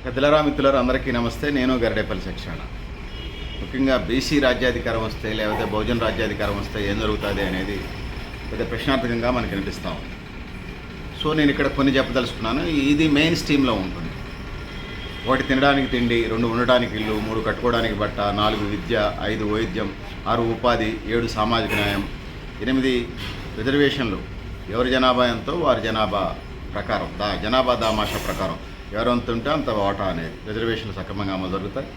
పెద్దలరా మిత్రులరా అందరికీ నమస్తే. నేను గరిడేపల్లి సత్యనారాయణ. ముఖ్యంగా బీసీ రాజ్యాధికారం వస్తే లేకపోతే బహుజన రాజ్యాధికారం వస్తే ఏం జరుగుతుంది అనేది పెద్ద ప్రశ్నార్థకంగా మనకు అనిపిస్తూ ఉంది. సో నేను ఇక్కడ కొన్ని చెప్పదలుచుకున్నాను. ఇది మెయిన్ స్ట్రీమ్లో ఉంటుంది. 1 తినడానికి తిండి, 2 ఉండడానికి ఇల్లు, 3 కట్టుకోవడానికి బట్ట, 4 విద్య, 5 వైద్యం, 6 ఉపాధి, 7 సామాజిక న్యాయం, 8 రిజర్వేషన్లు. ఎవరి జనాభా ఎంతో వారి జనాభా ప్రకారం జనాభా దామాషా ప్రకారం ఎవరంత ఉంటే అంత వాటా అనేది రిజర్వేషన్లు సక్రమంగా అమలు జరుగుతాయి.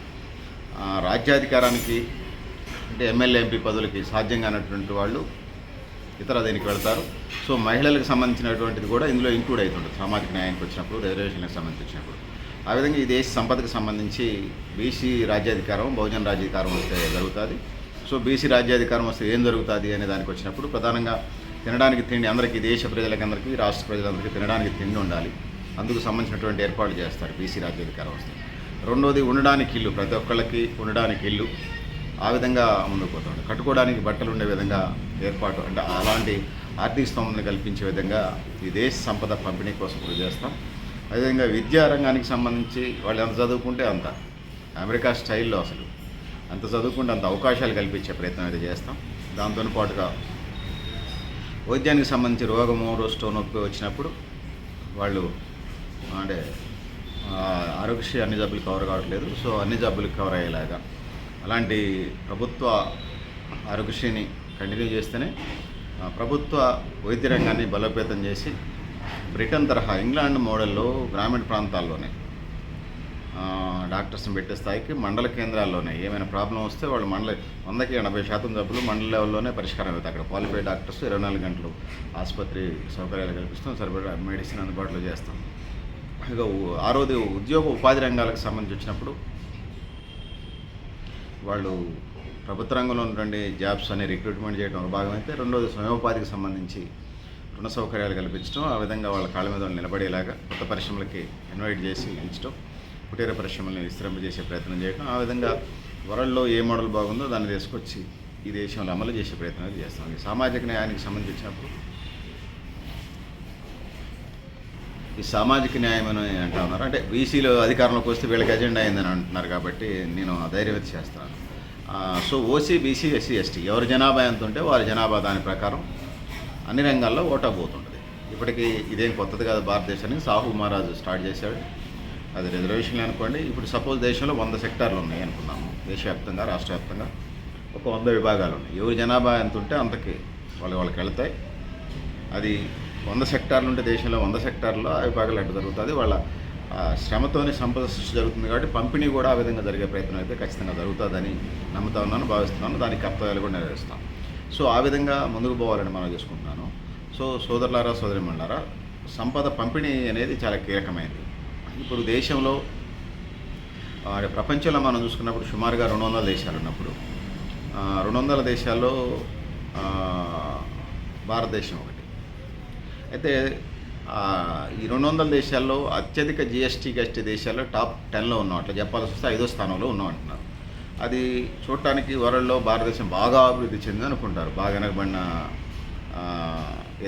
రాజ్యాధికారానికి అంటే ఎమ్మెల్యే ఎంపీ పదవులకి సాధ్యంగా అన్నటువంటి వాళ్ళు ఇతర దీనికి వెళ్తారు. సో మహిళలకు సంబంధించినటువంటిది కూడా ఇందులో ఇంక్లూడ్ అవుతుంటుంది. సామాజిక న్యాయానికి వచ్చినప్పుడు, రిజర్వేషన్లకు సంబంధించినప్పుడు ఆ విధంగా ఈ దేశ సంపదకు సంబంధించి బీసీ రాజ్యాధికారం, బహుజన రాజ్యాధికారం వస్తే జరుగుతుంది. సో బీసీ రాజ్యాధికారం వస్తే ఏం జరుగుతుంది అనే దానికి వచ్చినప్పుడు ప్రధానంగా తినడానికి తిండి, అందరికీ దేశ ప్రజలకందరికీ, రాష్ట్ర ప్రజలందరికీ తినడానికి తిండి ఉండాలి. అందుకు సంబంధించినటువంటి ఏర్పాట్లు చేస్తారు బీసీ రాజ్యాధికారం వస్తే. రెండోది ఉండడానికి ఇల్లు, ప్రతి ఒక్కళ్ళకి ఉండడానికి ఇల్లు. ఆ విధంగా ముందుకు పోతాడు. కట్టుకోవడానికి బట్టలు ఉండే విధంగా ఏర్పాటు, అంటే అలాంటి ఆర్థిక స్తోమతను కల్పించే విధంగా ఈ దేశ సంపద పంపిణీ కోసం కృషి చేస్తాం. అదేవిధంగా విద్యా రంగానికి సంబంధించి వాళ్ళు ఎంత చదువుకుంటే అంత, అమెరికా స్టైల్లో అసలు అంత చదువుకుంటే అంత అవకాశాలు కల్పించే ప్రయత్నం అయితే చేస్తాం. దాంతో పాటుగా వైద్యానికి సంబంధించి రోగము, రోస్టో నొప్పి వచ్చినప్పుడు వాళ్ళు అంటే ఆరోగ్యశ్రీ అన్ని జబ్బులు కవర్ కావట్లేదు. సో అన్ని జబ్బులు కవర్ అయ్యేలాగా అలాంటి ప్రభుత్వ ఆరోగ్యశ్రీని కంటిన్యూ చేస్తేనే ప్రభుత్వ వైద్య రంగాన్ని బలోపేతం చేసి బ్రిటన్ తరహా, ఇంగ్లాండ్ మోడల్లో గ్రామీణ ప్రాంతాల్లోనే డాక్టర్స్ని పెట్టే స్థాయికి మండల కేంద్రాల్లోనే ఏమైనా ప్రాబ్లం వస్తే వాళ్ళు 100కి 80% జబ్బులు మండల లెవెల్లోనే పరిష్కారం అవుతాయి. అక్కడ క్వాలిఫైడ్ డాక్టర్స్ 24 గంటలు ఆసుపత్రి సౌకర్యాలు కల్పిస్తాం, సరిపడా మెడిసిన్ అందుబాటులో చేస్తాం. ఇక ఆరోది ఉద్యోగ ఉపాధి రంగాలకు సంబంధించి వచ్చినప్పుడు వాళ్ళు ప్రభుత్వ రంగంలో ఉన్నటువంటి జాబ్స్ అని రిక్రూట్మెంట్ చేయడం ఒక భాగం అయితే, రెండోది స్వయోపాధికి సంబంధించి రుణ సౌకర్యాలు కల్పించడం, ఆ విధంగా వాళ్ళ కాళ్ళ మీద నిలబడేలాగా కొత్త పరిశ్రమలకి ఇన్వైట్ చేసి ఎంచడం, కుటీర పరిశ్రమల్ని విస్తరింపజేసే ప్రయత్నం చేయడం, ఆ విధంగా వరల్డ్లో ఏ మోడల్ బాగుందో దాన్ని తీసుకొచ్చి ఈ దేశంలో అమలు చేసే ప్రయత్నాలు చేస్తాం. ఈ సామాజిక న్యాయానికి సంబంధించి వచ్చినప్పుడు ఈ సామాజిక న్యాయం అని అంటా ఉన్నారు. అంటే బీసీలో అధికారంలోకి వస్తే వీళ్ళకి ఎజెండా అయిందని అంటున్నారు కాబట్టి నేను ధైర్యం చేస్తాను. So OC, BC, SC, ST ఎవరి జనాభా ఎంత ఉంటే వారి జనాభా దాని ప్రకారం అన్ని రంగాల్లో ఓటా పోతుంటుంది. ఇప్పటికీ ఇదేం కొత్తది కాదు. భారతదేశానికి సాహు మహారాజు స్టార్ట్ చేశాడు. అది రిజర్వేషన్లు అనుకోండి. ఇప్పుడు సపోజ్ దేశంలో 100 సెక్టార్లు ఉన్నాయి అనుకున్నాము. దేశవ్యాప్తంగా, రాష్ట్ర వ్యాప్తంగా ఒక 100 విభాగాలు ఉన్నాయి. ఎవరి జనాభా ఎంత ఉంటే అంతకి వాళ్ళకి వెళ్తాయి. అది 100 సెక్టార్లు ఉంటే దేశంలో 100 సెక్టార్లో ఆ విభాగాలు ఎట్లా జరుగుతుంది. వాళ్ళ శ్రమతోనే సంపద సృష్టి జరుగుతుంది కాబట్టి పంపిణీ కూడా ఆ విధంగా జరిగే ప్రయత్నం అయితే ఖచ్చితంగా జరుగుతుందని నమ్ముతా ఉన్నాను, భావిస్తున్నాను. దానికి కర్తవ్యాలు కూడా నెరవేరుస్తాం. సో ఆ విధంగా ముందుకు పోవాలని మనం చేసుకుంటున్నాను. సో సోదరులారా, సోదరిమణులారా, సంపద పంపిణీ అనేది చాలా కీలకమైనది. ఇప్పుడు దేశంలో ప్రపంచంలో మనం చూసుకున్నప్పుడు సుమారుగా 200 దేశాలు ఉన్నప్పుడు 200 దేశాల్లో భారతదేశం ఒకటి. అయితే ఈ 200 దేశాల్లో అత్యధిక GST దేశాల్లో టాప్ 10లో ఉన్నాం. అట్లా చెప్పాల్సి వస్తే 5వ స్థానంలో ఉన్నాం అంటున్నారు. అది చూడటానికి వరల్డ్లో భారతదేశం బాగా అభివృద్ధి చెంది అనుకుంటారు. బాగా వెనకబడిన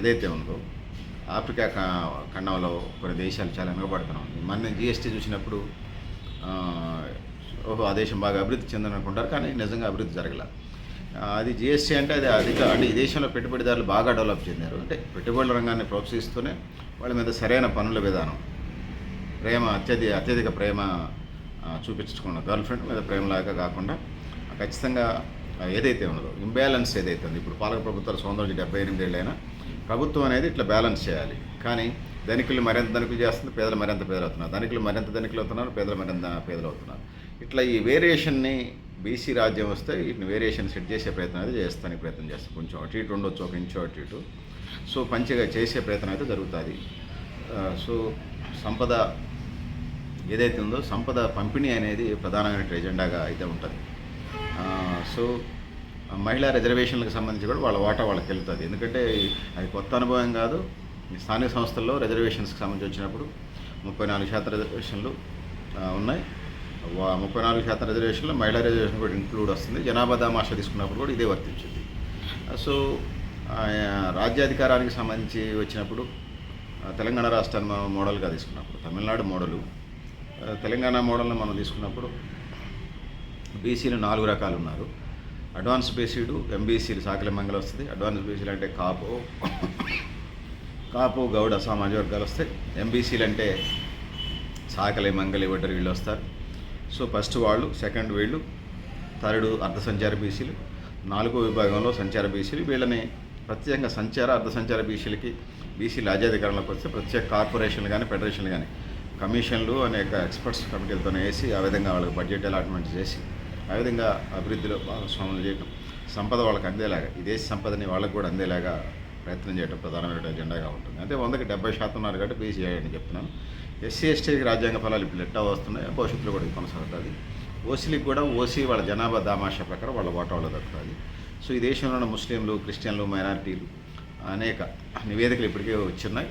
ఏదైతే ఉందో ఆఫ్రికా ఖండంలో కొన్ని దేశాలు చాలా వెనకబడుతున్నాం. మన GST చూసినప్పుడు ఆ దేశం బాగా అభివృద్ధి చెందని అనుకుంటారు, కానీ నిజంగా అభివృద్ధి జరగల. అది GST అంటే అది అంటే ఈ దేశంలో పెట్టుబడిదారులు బాగా డెవలప్ చెందారు. అంటే పెట్టుబడుల రంగాన్ని ప్రోత్సహిస్తూనే వాళ్ళ మీద సరైన పనుల విధానం, ప్రేమ, అత్యధిక ప్రేమ చూపించకుండా, గర్ల్ ఫ్రెండ్ మీద ప్రేమలాగా కాకుండా ఖచ్చితంగా ఏదైతే ఉన్నదో ఇంబ్యాలెన్స్ ఏదైతే ఉంది. ఇప్పుడు పాలక ప్రభుత్వాలు స్వతంత్రం 78 ఏళ్ళైనా ప్రభుత్వం అనేది ఇట్లా బ్యాలెన్స్ చేయాలి. కానీ ధనికులు మరింత ధనికులు చేస్తుంది, పేదలు మరింత పేదలు అవుతున్నారు. ధనికులు మరింత ధనికులు అవుతున్నారు, పేదలు మరింత పేదలు అవుతున్నారు. ఇట్లా ఈ వేరియేషన్ని బీసీ రాజ్యం వస్తే వీటిని వేరియేషన్ సెట్ చేసే ప్రయత్నం అయితే చేస్తానికి ప్రయత్నం చేస్తాం. కొంచెం అటు ఇటు ఉండొచ్చు, ఒక ఇంచు అటు ఇటు. సో మంచిగా చేసే ప్రయత్నం అయితే జరుగుతుంది. సో సంపద ఏదైతే ఉందో సంపద పంపిణీ అనేది ప్రధానమైన ఎజెండాగా అయితే ఉంటుంది. సో మహిళా రిజర్వేషన్లకు సంబంధించి కూడా వాళ్ళ వాటా వాళ్ళకి వెళ్తుంది. ఎందుకంటే అది కొత్త అనుభవం కాదు. స్థానిక సంస్థల్లో రిజర్వేషన్స్కి సంబంధించి వచ్చినప్పుడు 34% రిజర్వేషన్లు ఉన్నాయి. 34% రిజర్వేషన్లో మహిళా రిజర్వేషన్ కూడా ఇంక్లూడ్ వస్తుంది. జనాభా దామాషా తీసుకున్నప్పుడు కూడా ఇదే వర్తించింది. సో రాజ్యాధికారానికి సంబంధించి వచ్చినప్పుడు తెలంగాణ రాష్ట్రాన్ని మోడల్గా తీసుకున్నప్పుడు తమిళనాడు మోడలు, తెలంగాణ మోడల్ని మనం తీసుకున్నప్పుడు బీసీలు 4 రకాలు ఉన్నారు. అడ్వాన్స్ బీసీలు, ఎంబీసీలు సాకలి మంగళ వస్తుంది. అడ్వాన్స్ బీసీలు అంటే కాపు గౌడ సామాజిక వర్గాలు వస్తాయి. ఎంబీసీలు అంటే సాకలి మంగళి వడ్డరి వీళ్ళు వస్తారు. సో ఫస్ట్ వాళ్ళు, సెకండ్ వీళ్ళు, థర్డ్ అర్ధ సంచార బీసీలు, 4వ విభాగంలో సంచార బీసీలు. వీళ్ళని ప్రత్యేకంగా సంచార అర్ధ సంచార బీసీలకి బీసీ రాజ్యాధికారంలోకి వస్తే ప్రత్యేక కార్పొరేషన్లు కానీ ఫెడరేషన్లు కానీ కమిషన్లు అనేక ఎక్స్పర్ట్స్ కమిటీలతో వేసి ఆ విధంగా వాళ్ళకి బడ్జెట్ అలాట్మెంట్ చేసి ఆ విధంగా అభివృద్ధిలో భాగస్వాములు చేయడం, సంపద వాళ్ళకి అందేలాగా, ఈ దేశ సంపదని వాళ్ళకు కూడా అందేలాగా ప్రయత్నం చేయడం ప్రధానమైన ఎజెండాగా ఉంటుంది. అంటే 100కి 70% ఉన్నారు కాబట్టి బీసీ అని చెప్తున్నాను. ఎస్సీ ఎస్టీకి రాజ్యాంగ ఫలాలు ఇప్పుడు ఎట్టా వస్తున్నాయి, భవిష్యత్తులో కూడా కొనసాగుతుంది. ఓసీలకు కూడా ఓసీ వాళ్ళ జనాభా దామాషా ప్రకారం వాళ్ళ వాటా వాళ్ళ దక్కుతుంది. సో ఈ దేశంలో ఉన్న ముస్లింలు, క్రిస్టియన్లు, మైనారిటీలు అనేక నివేదికలు ఇప్పటికే వచ్చిన్నాయి.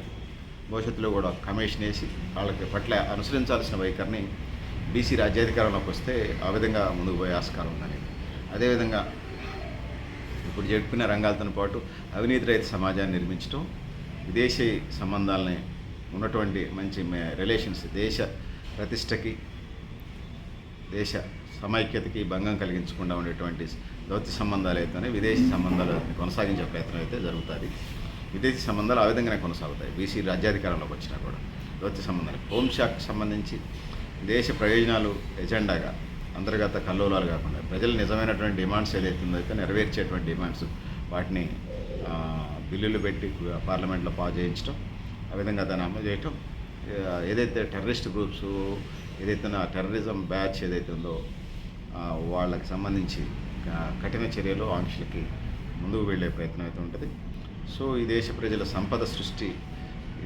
భవిష్యత్తులో కూడా కమిషన్ వేసి వాళ్ళకి పట్ల అనుసరించాల్సిన వైఖరిని బీసీ రాజ్యాధికారంలోకి వస్తే ఆ విధంగా ముందుకు పోయే ఆస్కారం ఉందని. అదేవిధంగా ఇప్పుడు జరుపుకునే రంగాలతో పాటు అవినీతి రహిత సమాజాన్ని నిర్మించడం, విదేశీ సంబంధాలని ఉన్నటువంటి మంచి రిలేషన్స్, దేశ ప్రతిష్టకి, దేశ సమైక్యతకి భంగం కలిగించకుండా ఉండేటువంటి దౌత్య సంబంధాలు అయితేనే విదేశీ సంబంధాలు కొనసాగించే ప్రయత్నం అయితే జరుగుతుంది. విదేశీ సంబంధాలు ఆ విధంగానే కొనసాగుతాయి బీసీ రాజ్యాధికారంలోకి వచ్చినా కూడా. దౌత్య సంబంధాలు హోంశాఖకు సంబంధించి దేశ ప్రయోజనాలు ఎజెండాగా అంతర్గత కల్లోలాలు కాకుండా ప్రజలు నిజమైనటువంటి డిమాండ్స్ ఏదైతుందో అయితే నెరవేర్చేటువంటి డిమాండ్స్ వాటిని బిల్లులు పెట్టి పార్లమెంట్లో పాస్ చేయించడం, ఆ విధంగా దాన్ని అమలు చేయటం. ఏదైతే టెర్రరిస్ట్ గ్రూప్స్ ఏదైతే టెర్రరిజం బ్యాచ్ ఏదైతే ఉందో వాళ్ళకి సంబంధించి కఠిన చర్యలు, ఆంక్షలకి ముందుకు వెళ్ళే ప్రయత్నం అయితే ఉంటుంది. సో ఈ దేశ ప్రజల సంపద సృష్టి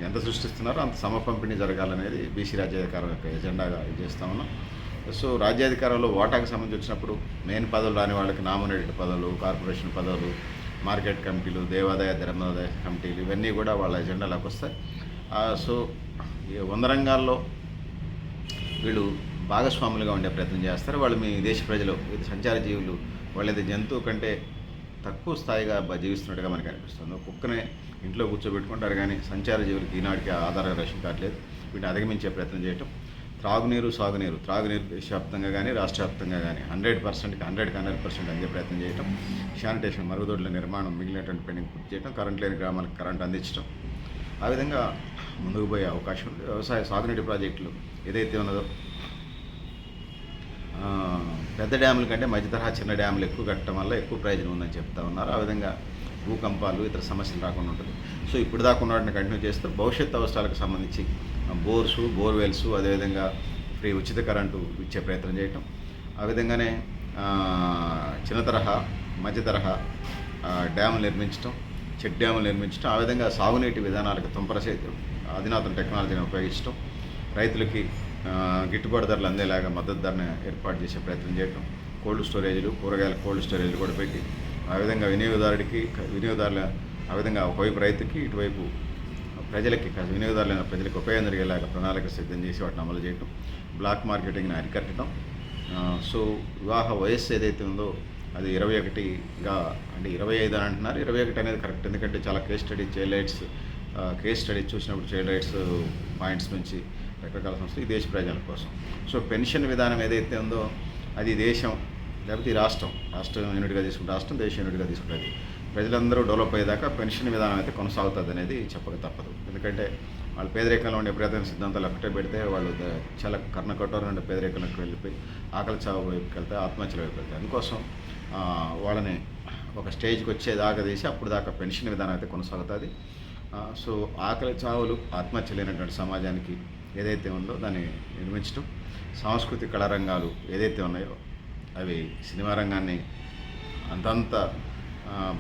ఎంత సృష్టిస్తున్నారో అంత సమపంపిణీ జరగాలనేది బీసీ రాజ్యాధికారం యొక్క ఎజెండాగా చేస్తూ ఉన్నాం. సో రాజ్యాధికారంలో ఓటాకు సంబంధించి వచ్చినప్పుడు మెయిన్ పదవులు రాని వాళ్ళకి నామినేటెడ్ పదవులు, కార్పొరేషన్ పదవులు, మార్కెట్ కమిటీలు, దేవాదాయ ధర్మాదాయ కమిటీలు ఇవన్నీ కూడా వాళ్ళ ఎజెండాలోకి వస్తాయి. సో ఈ 100 రంగాల్లో వీళ్ళు భాగస్వాములుగా ఉండే ప్రయత్నం చేస్తారు. వాళ్ళు మీ దేశ ప్రజలు, ఇది సంచార జీవులు, వాళ్ళది జంతువు కంటే తక్కువ స్థాయిగా జీవిస్తున్నట్టుగా మనకు అనిపిస్తుంది. కుక్కనే ఇంట్లో కూర్చోబెట్టుకుంటారు కానీ సంచార జీవులకి ఈనాటికి ఆధార రేషన్ కార్డు లేదు. వీటిని అధిగమించే ప్రయత్నం చేయటం. త్రాగునీరు, సాగునీరు, దేశవ్యాప్తంగా కానీ రాష్ట్ర వ్యాప్తంగా కానీ 100%కి 100% అందే ప్రయత్నం చేయటం. శానిటేషన్, మరుగుదొడ్ల నిర్మాణం మిగిలినటువంటి పెండింగ్ పూర్తి చేయడం, కరెంట్ లేని గ్రామాలకు కరెంట్ అందించడం. ఆ విధంగా ముందుకు పోయే అవకాశం ఉంది. వ్యవసాయ సాగునీటి ప్రాజెక్టులు ఏదైతే ఉన్నదో పెద్ద డ్యాముల కంటే మధ్య తరహా చిన్న డ్యాములు ఎక్కువ కట్టడం వల్ల ఎక్కువ ప్రయోజనం ఉందని చెప్తా ఉన్నారు. ఆ విధంగా భూకంపాలు, ఇతర సమస్యలు రాకుండా ఉంటుంది. సో ఇప్పుడు దాకా ఉన్న వాటిని కంటిన్యూ చేస్తూ భవిష్యత్ అవసరాలకు సంబంధించి బోర్వెల్స్, అదేవిధంగా ఫ్రీ ఉచిత కరెంటు ఇచ్చే ప్రయత్నం చేయటం. ఆ విధంగానే చిన్న తరహా, మధ్య తరహా డ్యాములు నిర్మించడం, చెక్ డ్యాములు నిర్మించడం. ఆ విధంగా సాగునీటి విధానాలకు తుంపరసేతు అధునాతన టెక్నాలజీని ఉపయోగించడం, రైతులకి గిట్టుబాటు ధరలు అందేలాగా మద్దతు ధరను ఏర్పాటు చేసే ప్రయత్నం చేయటం. కోల్డ్ స్టోరేజ్లు, కూరగాయల కోల్డ్ స్టోరేజ్లు కూడా పెట్టి ఆ విధంగా వినియోగదారుల ఆ విధంగా ఒకవైపు రైతుకి, ఇటువైపు ప్రజలకి, వినియోగదారులైన ప్రజలకు ఉపయోగం జరిగేలాగా ప్రణాళిక సిద్ధం చేసి వాటిని అమలు చేయటం. బ్లాక్ మార్కెటింగ్ని అరికట్టడం. సో వివాహ వయస్సు ఏదైతే ఉందో అది 21గా, అంటే 25 అని అంటున్నారు. 21 అనేది కరెక్ట్, ఎందుకంటే చాలా కేస్ స్టడీ చూసినప్పుడు చైల్డ్ రైట్స్ పాయింట్స్ నుంచి రకరకాల సంస్థలు ఈ దేశ ప్రజల కోసం. సో పెన్షన్ విధానం ఏదైతే ఉందో అది దేశం లేకపోతే ఈ రాష్ట్రం యూనిట్గా తీసుకుంటే రాష్ట్రం, దేశం యూనిట్గా తీసుకుంటుంది. ప్రజలందరూ డెవలప్ అయ్యేదాకా పెన్షన్ విధానం అయితే కొనసాగుతుంది అనేది చెప్పక తప్పదు. ఎందుకంటే వాళ్ళు పేదరికంలో ఉండే ప్రయత్న సిద్ధాంతాలు ఒక్కటే పెడితే వాళ్ళు చాలా కర్ణకఠోరం నుండి పేదరికంలోకి వెళ్ళిపోయి ఆకలి చావు వైపుకి వెళ్తే, ఆత్మహత్యల వైపు వెళ్తాయి. అందుకోసం వాళ్ళని ఒక స్టేజ్కి వచ్చేదాకా తీసి అప్పుడు దాకా పెన్షన్ విధానం అయితే కొనసాగుతుంది. సో ఆకలి చావులు, ఆత్మహత్య లేనటువంటి సమాజానికి ఏదైతే ఉందో దాన్ని నిర్మించడం. సాంస్కృతిక కళారంగాలు ఏదైతే ఉన్నాయో అవి సినిమా రంగాన్ని అంతంత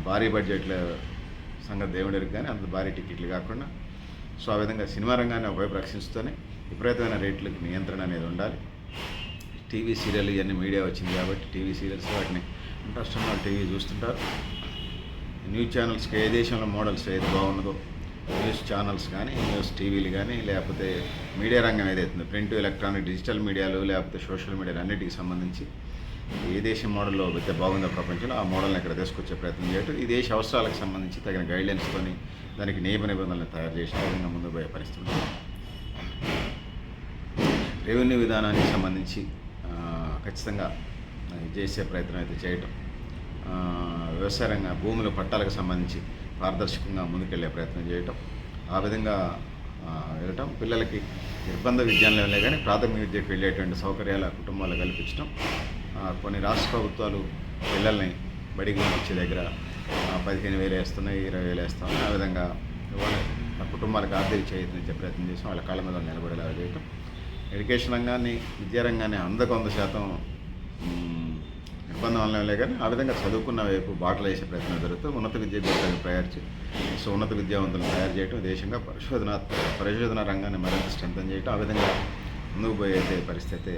భారీ బడ్జెట్ల సంగతి దేవుడికి కానీ అంత భారీ టికెట్లు కాకుండా, సో ఆ విధంగా సినిమా రంగాన్ని ఒకవైపు రక్షిస్తూనే విపరీతమైన రేట్లకి నియంత్రణ అనేది ఉండాలి. టీవీ సీరియల్ ఇవన్నీ మీడియా వచ్చింది కాబట్టి టీవీ సీరియల్స్ వాటిని ఇంట్రెస్ట్ ఉన్న టీవీ చూస్తుంటారు. న్యూస్ ఛానల్స్కి ఏ దేశంలో మోడల్స్ ఏది బాగున్నదో న్యూస్ ఛానల్స్ కానీ, న్యూస్ టీవీలు కానీ, లేకపోతే మీడియా రంగం ఏదైతుందో ప్రింట్, ఎలక్ట్రానిక్, డిజిటల్ మీడియాలు, లేకపోతే సోషల్ మీడియాలు అన్నిటికి సంబంధించి ఏ దేశం మోడల్లో అయితే బాగుందో ప్రపంచంలో ఆ మోడల్ని ఇక్కడ తీసుకొచ్చే ప్రయత్నం చేయటం. ఈ దేశ అవసరాలకు సంబంధించి తగిన గైడ్లైన్స్తోని దానికి నియమ నిబంధనలు తయారు చేసిన విధంగా ముందు పోయే పరిస్థితి. రెవెన్యూ విధానానికి సంబంధించి ఖచ్చితంగా చేసే ప్రయత్నం అయితే చేయటం, వ్యవసాయ రంగ భూముల పట్టాలకు సంబంధించి పారదర్శకంగా ముందుకెళ్లే ప్రయత్నం చేయటం, ఆ విధంగా వెళ్ళటం, పిల్లలకి నిర్బంధ విద్యాలయంలో కానీ ప్రాథమిక విద్యకు వెళ్ళేటువంటి సౌకర్యాల కుటుంబాలు కల్పించడం. కొన్ని రాష్ట్ర ప్రభుత్వాలు పిల్లల్ని బడికి వచ్చే దగ్గర 15,000 వేస్తున్నాయి, 20,000 వేస్తున్నాయి. ఆ విధంగా వాళ్ళ కుటుంబాలకు ఆర్థిక చేయూతనిచ్చే ప్రయత్నం చేసాం, వాళ్ళ కాళ్ళ మీద నిలబడేలా చేయటం. ఎడ్యుకేషన్ రంగాన్ని, విద్యారంగాన్ని 100% నిర్బంధం వల్లనే కానీ ఆ విధంగా చదువుకున్న వైపు బాటలు వేసే ప్రయత్నం జరుగుతుంది. ఉన్నత విద్యాభ్యాసాన్ని ఉన్నత విద్యావంతులను తయారు చేయడం, దేశంగా పరిశోధన రంగాన్ని మరింత స్ట్రెంథన్ చేయడం, ఆ విధంగా ముందుకు పోయే పరిస్థితి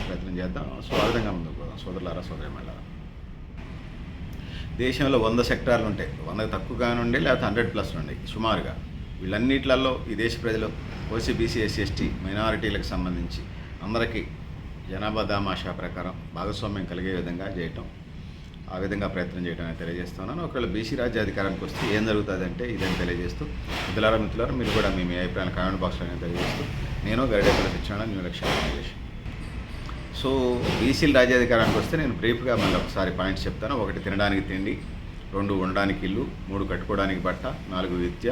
ప్రయత్నం చేద్దాం. సో ఆ విధంగా ముందుకు పోదాం సోదరులారా, సోదరిమణులారా. దేశంలో 100 సెక్టార్లు ఉంటాయి, 100 తక్కువగా నుండి లేకపోతే 100+ నుండి సుమారుగా. వీళ్ళన్నిట్లలో ఈ దేశ ప్రజలు ఓసీ, బీసీ, ఎస్సీ, ఎస్టీ మైనారిటీలకు సంబంధించి అందరికీ జనాభా దామాషా ప్రకారం భాగస్వామ్యం కలిగే విధంగా చేయటం, ఆ విధంగా ప్రయత్నం చేయడం అని తెలియజేస్తున్నాను. ఒకవేళ బీసీ రాజ్యాధికారానికి వస్తే ఏం జరుగుతుందంటే ఇదని తెలియజేస్తూ, మిత్రులారా మీరు కూడా మీ అభిప్రాయాన్ని కామెంట్ బాక్స్లో తెలియజేస్తూ, నేను గరిడేపల్లి సత్యనారాయణ, న్యూ లక్ష్య ఆర్గనైజేషన్. సో బీసీల రాజ్యాధికారానికి వస్తే నేను బ్రీఫ్గా మళ్ళీ ఒకసారి పాయింట్స్ చెప్తాను. 1 తినడానికి తిండి, 2 ఉండడానికి ఇల్లు, 3 కట్టుకోవడానికి బట్ట, 4 విద్య,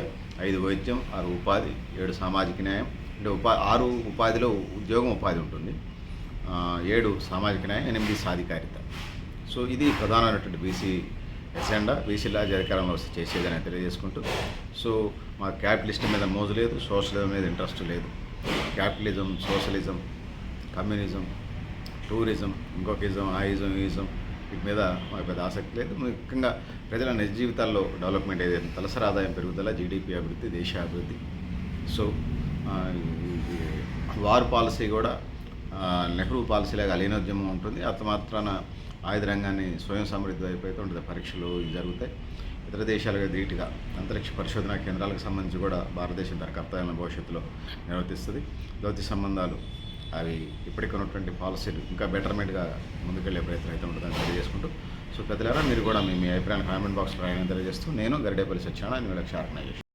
5 వైద్యం, 6 ఉపాధి, 7 సామాజిక న్యాయం. అంటే 6 ఉపాధిలో ఉద్యోగం ఉపాధి ఉంటుంది, 7 సామాజిక న్యాయం, 8 సాధికారిత. సో ఇది ప్రధానమైనటువంటి బీసీ ఎజెండా. బీసీ రాజ్యాధికారంలో వస్తే చేసేదని తెలియజేసుకుంటూ, సో మా క్యాపిటలిస్ట్ మీద మోజు లేదు, సోషలిజం మీద ఇంట్రెస్ట్ లేదు. క్యాపిటలిజం, సోషలిజం, కమ్యూనిజం, టూరిజం, ఇంకొక ఇజం, ఆ ఇజం, ఈ ఇజం వీటి మీద మాకు పెద్ద ఆసక్తి లేదు. ముఖ్యంగా ప్రజల నిజ జీవితాల్లో డెవలప్మెంట్ ఏదైతే తలసరి ఆదాయం పెరుగుదల, జీడిపి అభివృద్ధి, దేశ అభివృద్ధి. సో వార్ పాలసీ కూడా నెహ్రూ పాలసీలాగా అలీనోద్యమం ఉంటుంది. మాత్రాన ఆయుధ రంగాన్ని స్వయం సమృద్ధి వైపు అయితే ఉంటుంది. పరీక్షలు జరుగుతాయి. ఇతర దేశాలుగా ధీటుగా అంతరిక్ష పరిశోధనా కేంద్రాలకు సంబంధించి కూడా భారతదేశం తన కర్తవ్యాలను భవిష్యత్తులో నిర్వర్తిస్తుంది. దౌత్య సంబంధాలు అవి ఇప్పటికీ ఉన్నటువంటి పాలసీలు ఇంకా బెటర్మెంట్గా ముందుకెళ్లే ప్రయత్నం అయితే ఉంటుందని తెలియజేసుకుంటూ, సో పెద్దలారా మీరు కూడా మీ అభిప్రాయాన్ని కామెంట్ బాక్స్లో రాయని తెలియజేస్తూ, నేను గరిడేపల్లి సత్యనారాయణ, న్యూ లక్ష్య ఆర్గనైజేషన్.